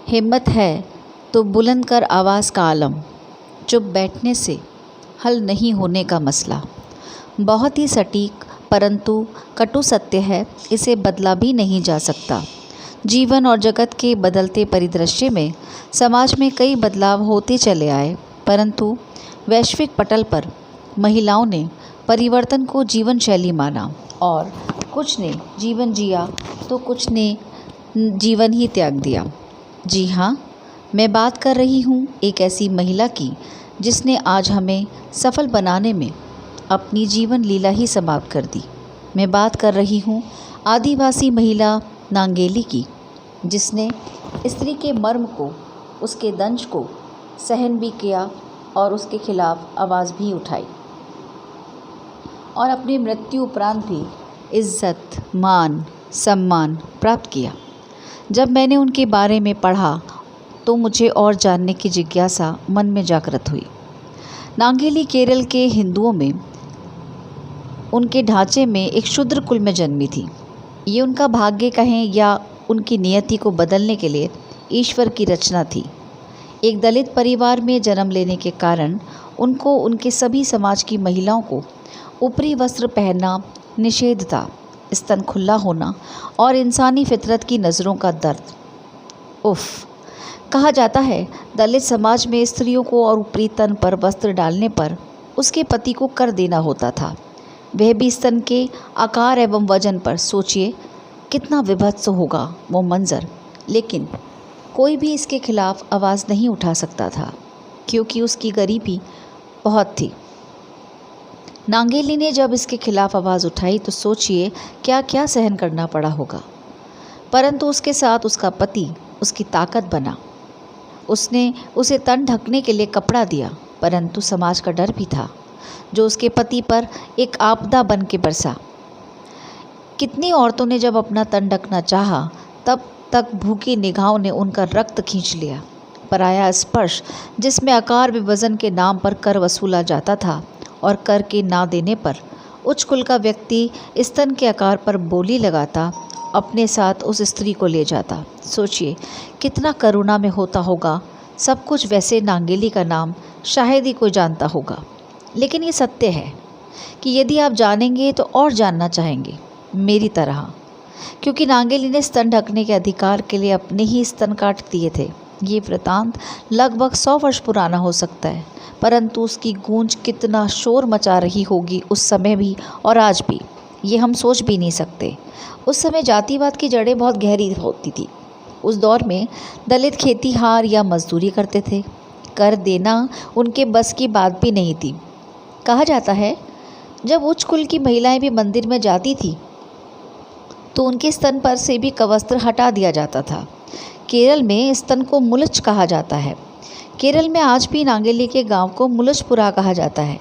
हिम्मत है तो बुलंद कर आवाज़ का आलम, चुप बैठने से हल नहीं होने का मसला। बहुत ही सटीक परंतु कटु सत्य है, इसे बदला भी नहीं जा सकता। जीवन और जगत के बदलते परिदृश्य में समाज में कई बदलाव होते चले आए, परंतु वैश्विक पटल पर महिलाओं ने परिवर्तन को जीवन शैली माना और कुछ ने जीवन जिया तो कुछ ने जीवन ही त्याग दिया। जी हाँ, मैं बात कर रही हूँ एक ऐसी महिला की जिसने आज हमें सफल बनाने में अपनी जीवन लीला ही समाप्त कर दी। मैं बात कर रही हूँ आदिवासी महिला नांगेली की, जिसने स्त्री के मर्म को, उसके दंश को सहन भी किया और उसके खिलाफ आवाज़ भी उठाई और अपनी मृत्यु उपरांत भी इज्जत, मान, सम्मान प्राप्त किया। जब मैंने उनके बारे में पढ़ा तो मुझे और जानने की जिज्ञासा मन में जागृत हुई। नांगेली केरल के हिंदुओं में उनके ढांचे में एक शूद्र कुल में जन्मी थी। ये उनका भाग्य कहें या उनकी नियति को बदलने के लिए ईश्वर की रचना थी। एक दलित परिवार में जन्म लेने के कारण उनको उनके सभी समाज की महिलाओं को ऊपरी वस्त्र पहनना निषेध था। स्तन खुला होना और इंसानी फितरत की नज़रों का दर्द। उफ़, कहा जाता है दलित समाज में स्त्रियों को और ऊपरी तन पर वस्त्र डालने पर उसके पति को कर देना होता था, वह भी स्तन के आकार एवं वजन पर। सोचिए कितना विभत्स होगा वो मंज़र। लेकिन कोई भी इसके खिलाफ आवाज़ नहीं उठा सकता था क्योंकि उसकी गरीबी बहुत थी। नांगेली ने जब इसके खिलाफ आवाज़ उठाई तो सोचिए क्या क्या सहन करना पड़ा होगा। परंतु उसके साथ उसका पति उसकी ताकत बना। उसने उसे तन ढकने के लिए कपड़ा दिया, परंतु समाज का डर भी था जो उसके पति पर एक आपदा बन के बरसा। कितनी औरतों ने जब अपना तन ढकना चाहा तब तक भूखी निगाहों ने उनका रक्त खींच लिया। पराया स्पर्श, जिसमें आकार व वजन के नाम पर कर वसूला जाता था और कर के ना देने पर उच्च कुल का व्यक्ति स्तन के आकार पर बोली लगाता, अपने साथ उस स्त्री को ले जाता। सोचिए कितना करुणा में होता होगा सब कुछ। वैसे नांगेली का नाम शायद ही कोई जानता होगा, लेकिन ये सत्य है कि यदि आप जानेंगे तो और जानना चाहेंगे मेरी तरह, क्योंकि नांगेली ने स्तन ढकने के अधिकार के लिए अपने ही स्तन काट दिए थे। ये वृतांत लगभग 100 वर्ष पुराना हो सकता है, परंतु उसकी गूंज कितना शोर मचा रही होगी उस समय भी और आज भी, ये हम सोच भी नहीं सकते। उस समय जातिवाद की जड़ें बहुत गहरी होती थी। उस दौर में दलित खेतीहार या मजदूरी करते थे, कर देना उनके बस की बात भी नहीं थी। कहा जाता है जब उच्च कुल की महिलाएं भी मंदिर में जाती थी तो उनके स्तन पर से भी कवस्त्र हटा दिया जाता था। केरल में स्तन को मुलच कहा जाता है। केरल में आज भी नांगेली के गांव को मुलचपुरा कहा जाता है।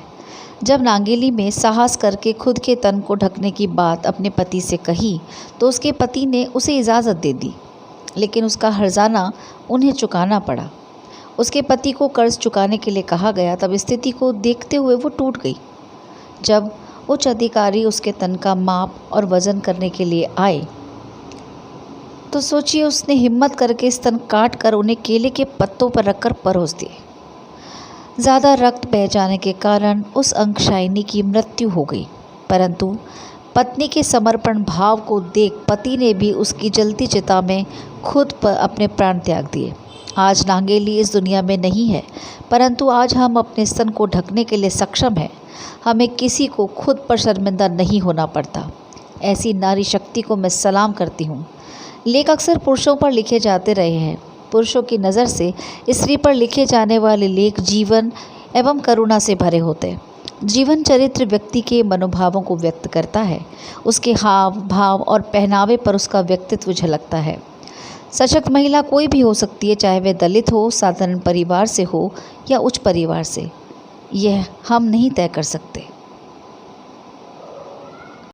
जब नांगेली में साहस करके खुद के तन को ढकने की बात अपने पति से कही तो उसके पति ने उसे इजाज़त दे दी, लेकिन उसका हर्जाना उन्हें चुकाना पड़ा। उसके पति को कर्ज चुकाने के लिए कहा गया, तब स्थिति को देखते हुए वो टूट गई। जब उच्च अधिकारी उसके तन का माप और वज़न करने के लिए आए तो सोचिए उसने हिम्मत करके स्तन काट कर उन्हें केले के पत्तों पर रखकर परोस दिए। ज़्यादा रक्त बह जाने के कारण उस अंगशायनी की मृत्यु हो गई, परंतु पत्नी के समर्पण भाव को देख पति ने भी उसकी जलती चिता में खुद पर अपने प्राण त्याग दिए। आज नांगेली इस दुनिया में नहीं है, परंतु आज हम अपने स्तन को ढकने के लिए सक्षम हैं। हमें किसी को खुद पर शर्मिंदा नहीं होना पड़ता। ऐसी नारी शक्ति को मैं सलाम करती हूँ। लेख अक्सर पुरुषों पर लिखे जाते रहे हैं। पुरुषों की नज़र से स्त्री पर लिखे जाने वाले लेख जीवन एवं करुणा से भरे होते हैं। जीवन चरित्र व्यक्ति के मनोभावों को व्यक्त करता है। उसके हाव भाव और पहनावे पर उसका व्यक्तित्व झलकता है। सशक्त महिला कोई भी हो सकती है, चाहे वह दलित हो, साधारण परिवार से हो या उच्च परिवार से। यह हम नहीं तय कर सकते।